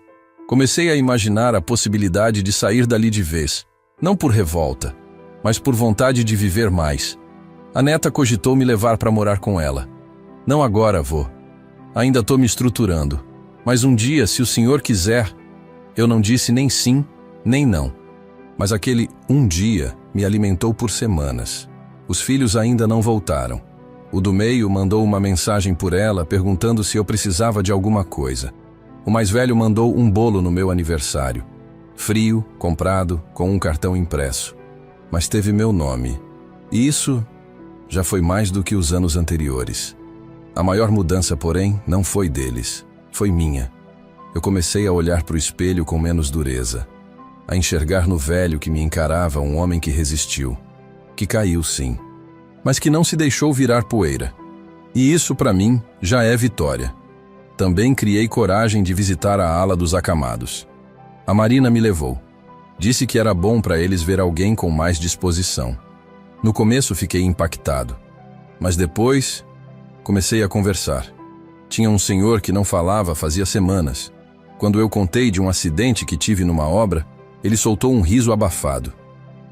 Speaker 1: Comecei a imaginar a possibilidade de sair dali de vez, não por revolta, mas por vontade de viver mais. A neta cogitou me levar para morar com ela. "Não agora, vô. Ainda estou me estruturando. Mas um dia, se o senhor quiser." Eu não disse nem sim, nem não. Mas aquele um dia me alimentou por semanas. Os filhos ainda não voltaram. O do meio mandou uma mensagem por ela perguntando se eu precisava de alguma coisa. O mais velho mandou um bolo no meu aniversário. Frio, comprado, com um cartão impresso. Mas teve meu nome. E isso já foi mais do que os anos anteriores. A maior mudança, porém, não foi deles. Foi minha. Eu comecei a olhar para o espelho com menos dureza. A enxergar no velho que me encarava um homem que resistiu. Que caiu, sim. Mas que não se deixou virar poeira. E isso, para mim, já é vitória. Também criei coragem de visitar a ala dos acamados. A Marina me levou. Disse que era bom para eles ver alguém com mais disposição. No começo fiquei impactado. Mas depois, comecei a conversar. Tinha um senhor que não falava fazia semanas. Quando eu contei de um acidente que tive numa obra, ele soltou um riso abafado.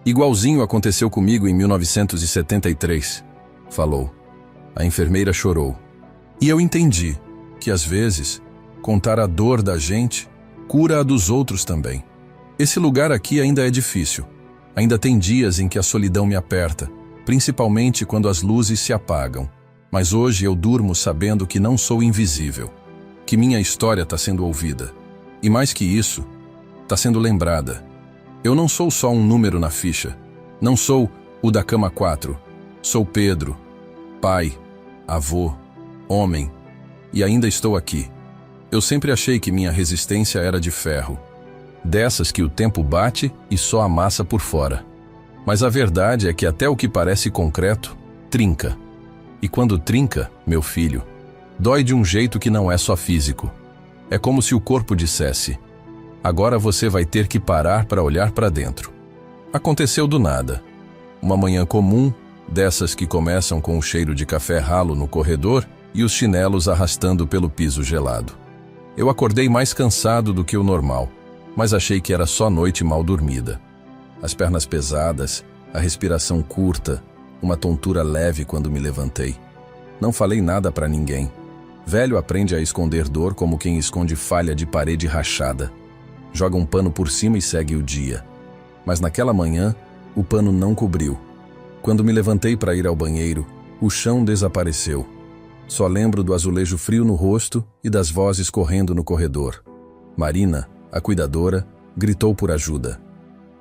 Speaker 1: "Igualzinho aconteceu comigo em 1973, falou. A enfermeira chorou. E eu entendi que, às vezes, contar a dor da gente cura a dos outros também. Esse lugar aqui ainda é difícil. Ainda tem dias em que a solidão me aperta, principalmente quando as luzes se apagam. Mas hoje eu durmo sabendo que não sou invisível, que minha história está sendo ouvida. E mais que isso, está sendo lembrada. Eu não sou só um número na ficha. Não sou o da cama 4. Sou Pedro, pai, avô, homem. E ainda estou aqui. Eu sempre achei que minha resistência era de ferro. Dessas que o tempo bate e só amassa por fora. Mas a verdade é que até o que parece concreto, trinca. E quando trinca, meu filho, dói de um jeito que não é só físico. É como se o corpo dissesse: agora você vai ter que parar para olhar para dentro. Aconteceu do nada. Uma manhã comum, dessas que começam com o cheiro de café ralo no corredor e os chinelos arrastando pelo piso gelado. Eu acordei mais cansado do que o normal, mas achei que era só noite mal dormida. As pernas pesadas, a respiração curta, uma tontura leve quando me levantei. Não falei nada para ninguém. Velho aprende a esconder dor como quem esconde falha de parede rachada. Joga um pano por cima e segue o dia. Mas naquela manhã, o pano não cobriu. Quando me levantei para ir ao banheiro, o chão desapareceu. Só lembro do azulejo frio no rosto e das vozes correndo no corredor. Marina, a cuidadora, gritou por ajuda.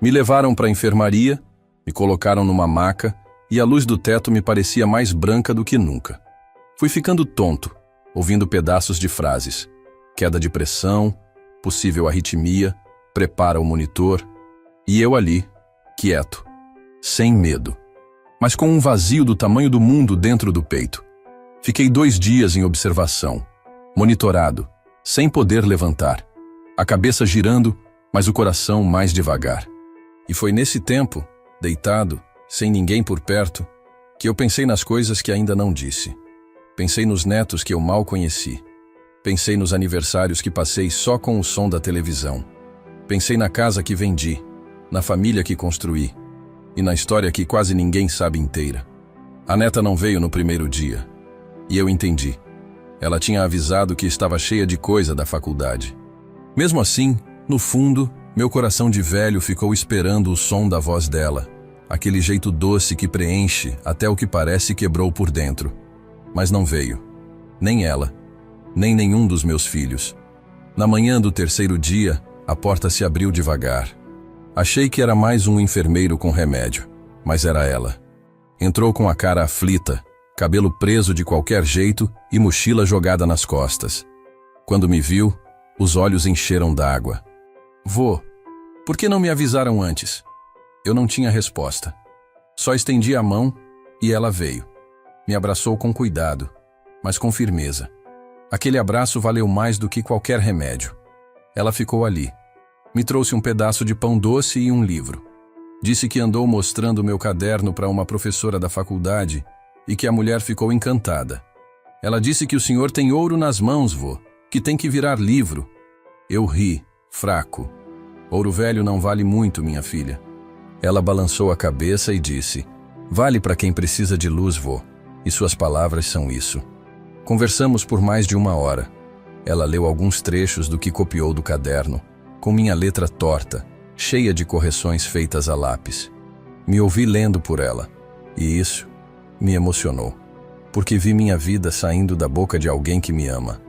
Speaker 1: Me levaram para a enfermaria, me colocaram numa maca e a luz do teto me parecia mais branca do que nunca. Fui ficando tonto, ouvindo pedaços de frases. Queda de pressão, possível arritmia, prepara o monitor. E eu ali, quieto, sem medo, mas com um vazio do tamanho do mundo dentro do peito. Fiquei 2 dias em observação, monitorado, sem poder levantar. a cabeça girando, mas o coração mais devagar. E foi nesse tempo, deitado, sem ninguém por perto, que eu pensei nas coisas que ainda não disse. Pensei nos netos que eu mal conheci. Pensei nos aniversários que passei só com o som da televisão. Pensei na casa que vendi, na família que construí e na história que quase ninguém sabe inteira. A neta não veio no primeiro dia. E eu entendi. Ela tinha avisado que estava cheia de coisa da faculdade. Mesmo assim, no fundo, meu coração de velho ficou esperando o som da voz dela, aquele jeito doce que preenche até o que parece quebrou por dentro. Mas não veio. Nem ela, nem nenhum dos meus filhos. Na manhã do terceiro dia, a porta se abriu devagar. Achei que era mais um enfermeiro com remédio, mas era ela. Entrou com a cara aflita, cabelo preso de qualquer jeito e mochila jogada nas costas. Quando me viu, os olhos encheram d'água. Vô, por que não me avisaram antes? Eu não tinha resposta. Só estendi a mão e ela veio. Me abraçou com cuidado, mas com firmeza. Aquele abraço valeu mais do que qualquer remédio. Ela ficou ali. Me trouxe um pedaço de pão doce e um livro. Disse que andou mostrando meu caderno para uma professora da faculdade e que a mulher ficou encantada. Ela disse que o senhor tem ouro nas mãos, vô, que tem que virar livro. Eu ri, fraco. Ouro velho não vale muito, minha filha. Ela balançou a cabeça e disse: vale para quem precisa de luz, vô. E suas palavras são isso. Conversamos por mais de 1 hora. Ela leu alguns trechos do que copiou do caderno, com minha letra torta, cheia de correções feitas a lápis. Me ouvi lendo por ela, e isso me emocionou, porque vi minha vida saindo da boca de alguém que me ama.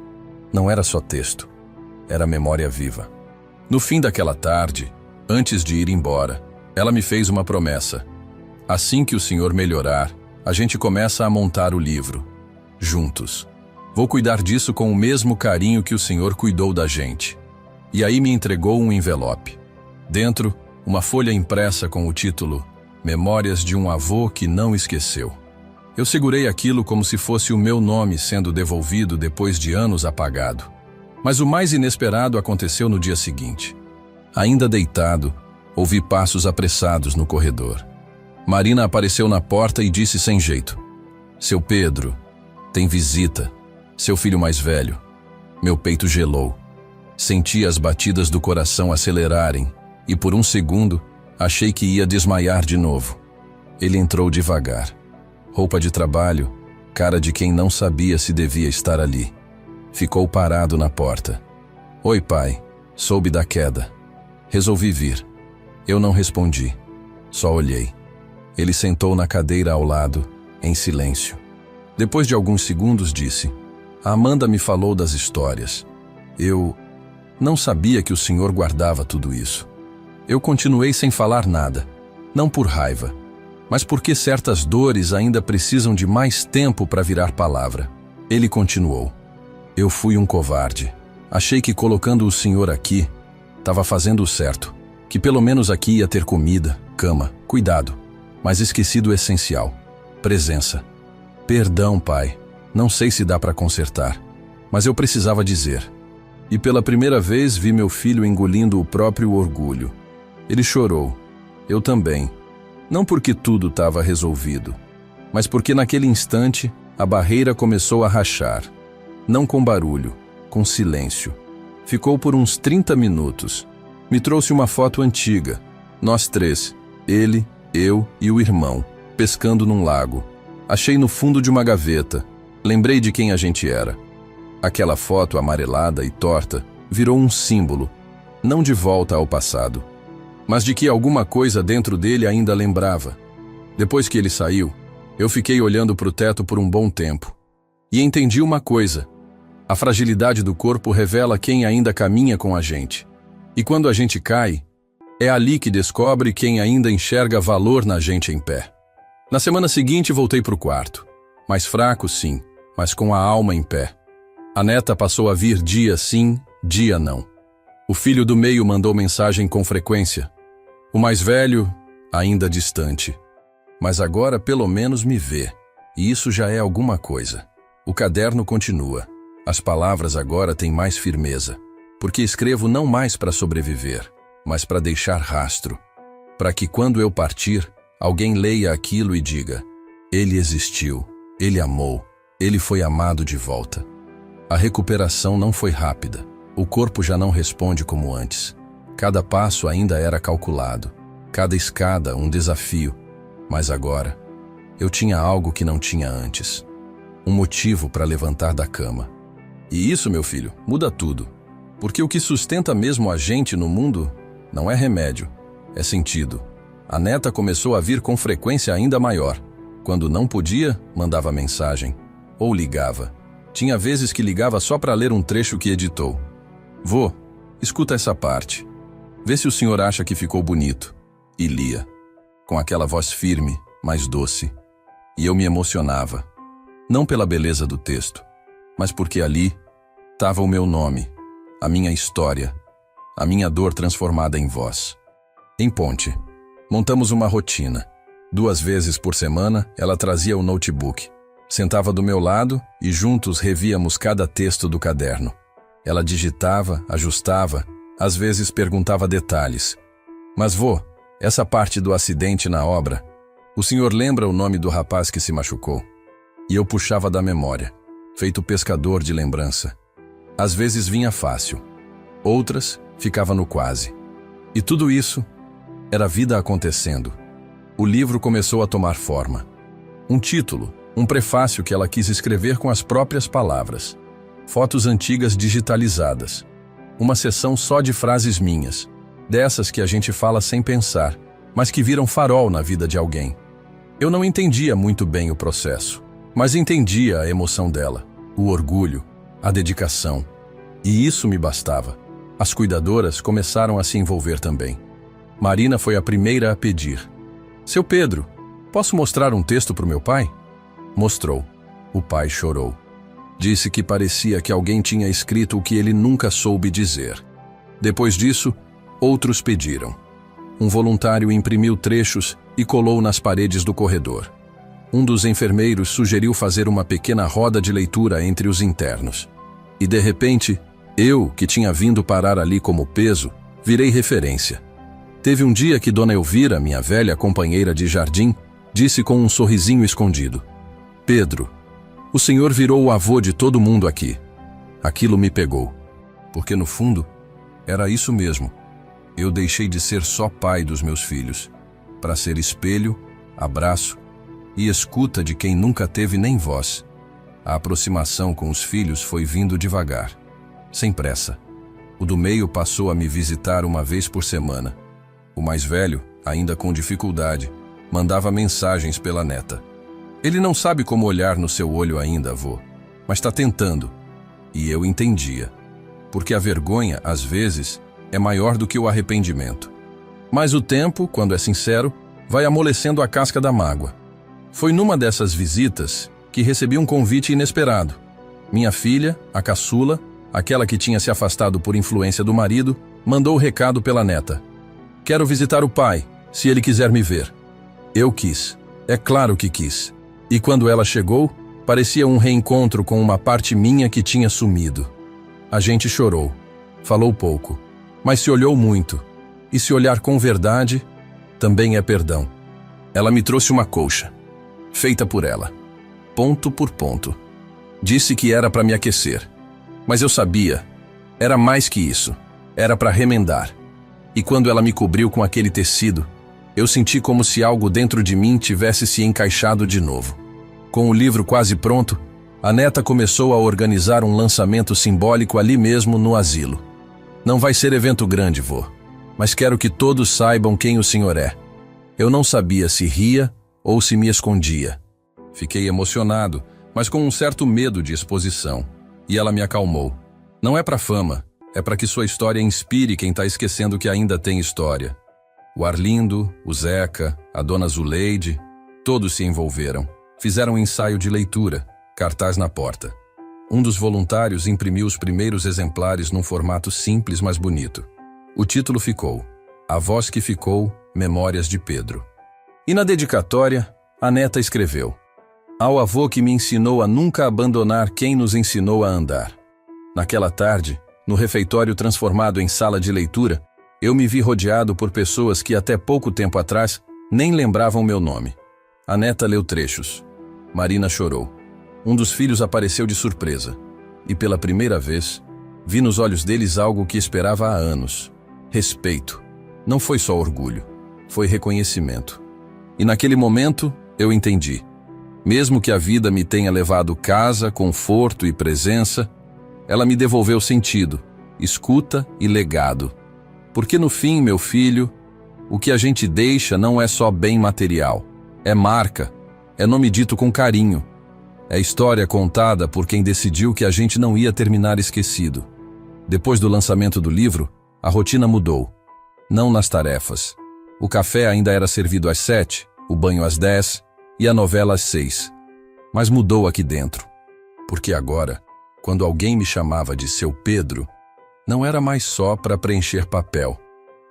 Speaker 1: Não era só texto, era memória viva. No fim daquela tarde, antes de ir embora, ela me fez uma promessa. Assim que o senhor melhorar, a gente começa a montar o livro, juntos. Vou cuidar disso com o mesmo carinho que o senhor cuidou da gente. E aí me entregou um envelope. Dentro, uma folha impressa com o título Memórias de um avô que não esqueceu. Eu segurei aquilo como se fosse o meu nome sendo devolvido depois de anos apagado. Mas o mais inesperado aconteceu no dia seguinte. Ainda deitado, ouvi passos apressados no corredor. Marina apareceu na porta e disse sem jeito: seu Pedro, tem visita, seu filho mais velho. Meu peito gelou. Senti as batidas do coração acelerarem e por um segundo achei que ia desmaiar de novo. Ele entrou devagar. Roupa de trabalho, cara de quem não sabia se devia estar ali. Ficou parado na porta. Oi, pai. Soube da queda. Resolvi vir. Eu não respondi. Só olhei. Ele sentou na cadeira ao lado, em silêncio. Depois de alguns segundos disse: a Amanda me falou das histórias. Eu não sabia que o senhor guardava tudo isso. Eu continuei sem falar nada, não por raiva, mas porque certas dores ainda precisam de mais tempo para virar palavra. Ele continuou: eu fui um covarde. Achei que colocando o senhor aqui, estava fazendo o certo, que pelo menos aqui ia ter comida, cama, cuidado, mas esqueci do essencial: presença. Perdão, pai, não sei se dá para consertar, mas eu precisava dizer. E pela primeira vez vi meu filho engolindo o próprio orgulho. Ele chorou. Eu também. Não porque tudo estava resolvido, mas porque naquele instante a barreira começou a rachar. Não com barulho, com silêncio. Ficou por uns 30 minutos. Me trouxe uma foto antiga. Nós 3, ele, eu e o irmão, pescando num lago. Achei no fundo de uma gaveta. Lembrei de quem a gente era. Aquela foto amarelada e torta virou um símbolo, não de volta ao passado, mas de que alguma coisa dentro dele ainda lembrava. Depois que ele saiu, eu fiquei olhando para o teto por um bom tempo. E entendi uma coisa: a fragilidade do corpo revela quem ainda caminha com a gente. E quando a gente cai, é ali que descobre quem ainda enxerga valor na gente em pé. Na semana seguinte voltei para o quarto. Mais fraco, sim, mas com a alma em pé. A neta passou a vir dia sim, dia não. O filho do meio mandou mensagem com frequência. O mais velho, ainda distante. Mas agora pelo menos me vê, e isso já é alguma coisa. O caderno continua. As palavras agora têm mais firmeza. porque escrevo não mais para sobreviver, mas para deixar rastro, para que quando eu partir, alguém leia aquilo e diga: ele existiu, ele amou, ele foi amado de volta. A recuperação não foi rápida, o corpo já não responde como antes. Cada passo ainda era calculado, cada escada um desafio, mas agora eu tinha algo que não tinha antes, um motivo para levantar da cama. E isso, meu filho, muda tudo, porque o que sustenta mesmo a gente no mundo não é remédio, é sentido. A neta começou a vir com frequência ainda maior. Quando não podia, mandava mensagem, ou ligava. Tinha vezes que ligava só para ler um trecho que editou. Vô, escuta essa parte. Vê se o senhor acha que ficou bonito. E lia, com aquela voz firme, mas doce. E eu me emocionava, não pela beleza do texto, mas porque ali estava o meu nome, a minha história, a minha dor transformada em voz. Em Ponte, montamos uma rotina. 2 vezes por semana, ela trazia o notebook. Sentava do meu lado e juntos revíamos cada texto do caderno. Ela digitava, ajustava, às vezes perguntava detalhes. Mas vô, essa parte do acidente na obra, o senhor lembra o nome do rapaz que se machucou? E eu puxava da memória, feito pescador de lembrança. Às vezes vinha fácil, outras ficava no quase. E tudo isso era vida acontecendo. O livro começou a tomar forma. Um título, um prefácio que ela quis escrever com as próprias palavras. Fotos antigas digitalizadas. Uma seção só de frases minhas, dessas que a gente fala sem pensar, mas que viram farol na vida de alguém. Eu não entendia muito bem o processo, mas entendia a emoção dela, o orgulho, a dedicação. E isso me bastava. As cuidadoras começaram a se envolver também. Marina foi a primeira a pedir. Seu Pedro, posso mostrar um texto para o meu pai? Mostrou. O pai chorou. Disse que parecia que alguém tinha escrito o que ele nunca soube dizer. Depois disso, outros pediram. Um voluntário imprimiu trechos e colou nas paredes do corredor. Um dos enfermeiros sugeriu fazer uma pequena roda de leitura entre os internos. E de repente, eu, que tinha vindo parar ali como peso, virei referência. Teve um dia que Dona Elvira, minha velha companheira de jardim, disse com um sorrisinho escondido: Pedro, o senhor virou o avô de todo mundo aqui. Aquilo me pegou, porque no fundo, era isso mesmo. Eu deixei de ser só pai dos meus filhos, para ser espelho, abraço e escuta de quem nunca teve nem voz. A aproximação com os filhos foi vindo devagar, sem pressa. O do meio passou a me visitar 1 vez por semana. O mais velho, ainda com dificuldade, mandava mensagens pela neta. Ele não sabe como olhar no seu olho ainda, avô, mas está tentando. E eu entendia, porque a vergonha, às vezes, é maior do que o arrependimento. Mas o tempo, quando é sincero, vai amolecendo a casca da mágoa. Foi numa dessas visitas que recebi um convite inesperado. Minha filha, a caçula, aquela que tinha se afastado por influência do marido, mandou o recado pela neta. Quero visitar o pai, se ele quiser me ver. Eu quis, é claro que quis. E quando ela chegou, parecia um reencontro com uma parte minha que tinha sumido. A gente chorou, falou pouco, mas se olhou muito. E se olhar com verdade, também é perdão. Ela me trouxe uma colcha, feita por ela, ponto por ponto. Disse que era para me aquecer, mas eu sabia, era mais que isso, era para remendar. E quando ela me cobriu com aquele tecido, eu senti como se algo dentro de mim tivesse se encaixado de novo. Com o livro quase pronto, a neta começou a organizar um lançamento simbólico ali mesmo no asilo. Não vai ser evento grande, vô, mas quero que todos saibam quem o senhor é. Eu não sabia se ria ou se me escondia. Fiquei emocionado, mas com um certo medo de exposição. E ela me acalmou. Não é para fama, é para que sua história inspire quem está esquecendo que ainda tem história. O Arlindo, o Zeca, a dona Zuleide, todos se envolveram. Fizeram um ensaio de leitura, cartaz na porta. Um dos voluntários imprimiu os primeiros exemplares num formato simples, mas bonito. O título ficou: A Voz que Ficou, Memórias de Pedro. E na dedicatória, a neta escreveu: Ao avô que me ensinou a nunca abandonar quem nos ensinou a andar. Naquela tarde, No refeitório transformado em sala de leitura, eu me vi rodeado por pessoas que até pouco tempo atrás nem lembravam meu nome. A neta leu trechos. Marina chorou. Um dos filhos apareceu de surpresa. E pela primeira vez, vi nos olhos deles algo que esperava há anos. Respeito. Não foi só orgulho. Foi reconhecimento. E naquele momento, eu entendi. Mesmo que a vida me tenha levado casa, conforto e presença, ela me devolveu sentido, escuta e legado. Porque no fim, meu filho, o que a gente deixa não é só bem material. É marca, é nome dito com carinho. É história contada por quem decidiu que a gente não ia terminar esquecido. Depois do lançamento do livro, a rotina mudou. Não nas tarefas. O café ainda era servido às 7, o banho às 10 e a novela às 6. Mas mudou aqui dentro. Porque agora, quando alguém me chamava de seu Pedro, não era mais só para preencher papel.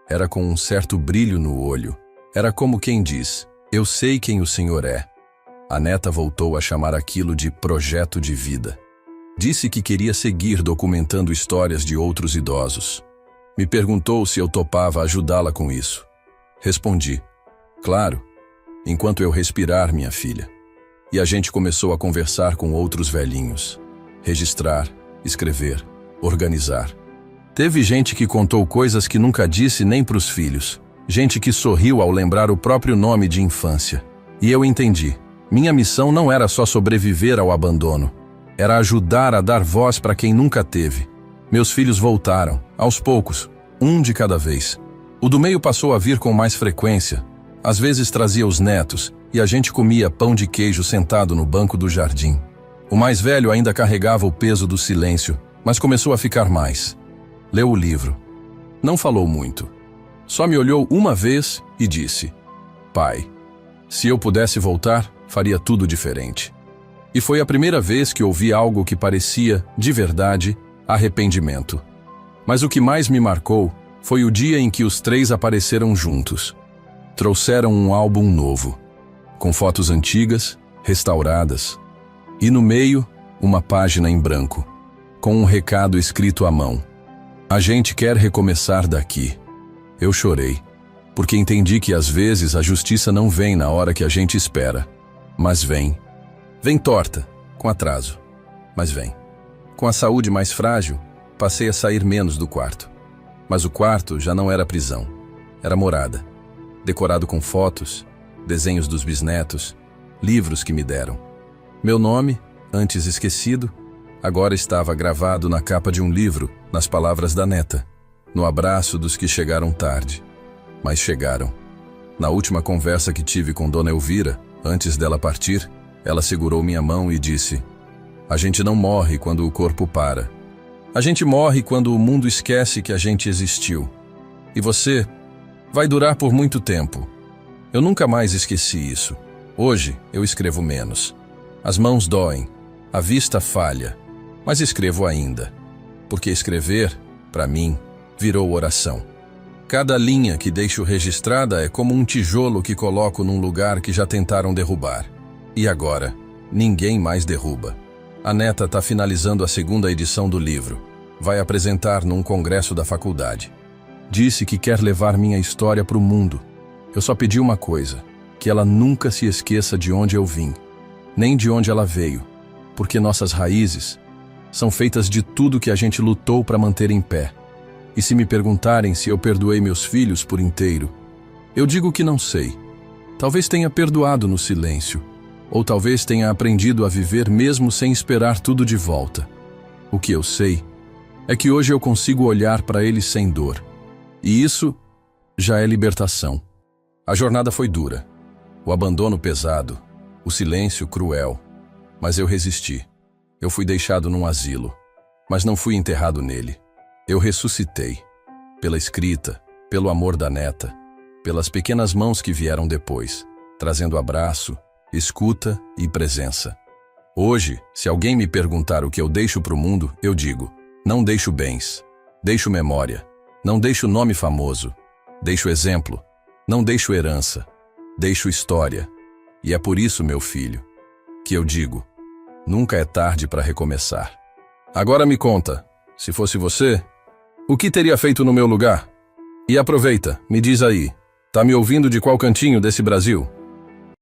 Speaker 1: Era com um certo brilho no olho. Era como quem diz, eu sei quem o senhor é. A neta voltou a chamar aquilo de projeto de vida. Disse que queria seguir documentando histórias de outros idosos. Me perguntou se eu topava ajudá-la com isso. Respondi, claro, enquanto eu respirar, minha filha. E a gente começou a conversar com outros velhinhos. Registrar, escrever, organizar. Teve gente que contou coisas que nunca disse nem para os filhos. Gente que sorriu ao lembrar o próprio nome de infância. E eu entendi. Minha missão não era só sobreviver ao abandono. Era ajudar a dar voz para quem nunca teve. Meus filhos voltaram, aos poucos, um de cada vez. O do meio passou a vir com mais frequência. Às vezes trazia os netos, e a gente comia pão de queijo sentado no banco do jardim. O mais velho ainda carregava o peso do silêncio, mas começou a ficar mais. Leu o livro. Não falou muito. Só me olhou uma vez e disse, pai, se eu pudesse voltar, faria tudo diferente. E foi a primeira vez que ouvi algo que parecia, de verdade, arrependimento. Mas o que mais me marcou foi o dia em que os três apareceram juntos. Trouxeram um álbum novo, com fotos antigas, restauradas, e no meio, uma página em branco, com um recado escrito à mão. A gente quer recomeçar daqui. Eu chorei, porque entendi que às vezes a justiça não vem na hora que a gente espera. Mas vem. Vem torta, com atraso. Mas vem. Com a saúde mais frágil, passei a sair menos do quarto. Mas o quarto já não era prisão. Era morada. Decorado com fotos, desenhos dos bisnetos, livros que me deram. Meu nome, antes esquecido, agora estava gravado na capa de um livro, nas palavras da neta, no abraço dos que chegaram tarde. Mas chegaram. Na última conversa que tive com Dona Elvira, antes dela partir, ela segurou minha mão e disse, a gente não morre quando o corpo para. A gente morre quando o mundo esquece que a gente existiu. E você vai durar por muito tempo. Eu nunca mais esqueci isso. Hoje eu escrevo menos. As mãos doem, a vista falha, mas escrevo ainda. Porque escrever, para mim, virou oração. Cada linha que deixo registrada é como um tijolo que coloco num lugar que já tentaram derrubar. E agora, ninguém mais derruba. A neta está finalizando a 2ª edição do livro. Vai apresentar num congresso da faculdade. Disse que quer levar minha história para o mundo. Eu só pedi uma coisa, que ela nunca se esqueça de onde eu vim, nem de onde ela veio, porque nossas raízes são feitas de tudo que a gente lutou para manter em pé. E se me perguntarem se eu perdoei meus filhos por inteiro, eu digo que não sei. Talvez tenha perdoado no silêncio, ou talvez tenha aprendido a viver mesmo sem esperar tudo de volta. O que eu sei é que hoje eu consigo olhar para eles sem dor. E isso já é libertação. A jornada foi dura, o abandono pesado, o silêncio cruel, mas eu resisti. Eu fui deixado num asilo, mas não fui enterrado nele. Eu ressuscitei, pela escrita, pelo amor da neta, pelas pequenas mãos que vieram depois, trazendo abraço, escuta e presença. Hoje, se alguém me perguntar o que eu deixo para o mundo, eu digo, não deixo bens, deixo memória, não deixo nome famoso, deixo exemplo, não deixo herança, deixo história. E é por isso, meu filho, que eu digo, nunca é tarde para recomeçar. Agora me conta, Se fosse você, o que teria feito no meu lugar? E aproveita, me diz aí, tá me ouvindo de qual cantinho desse Brasil?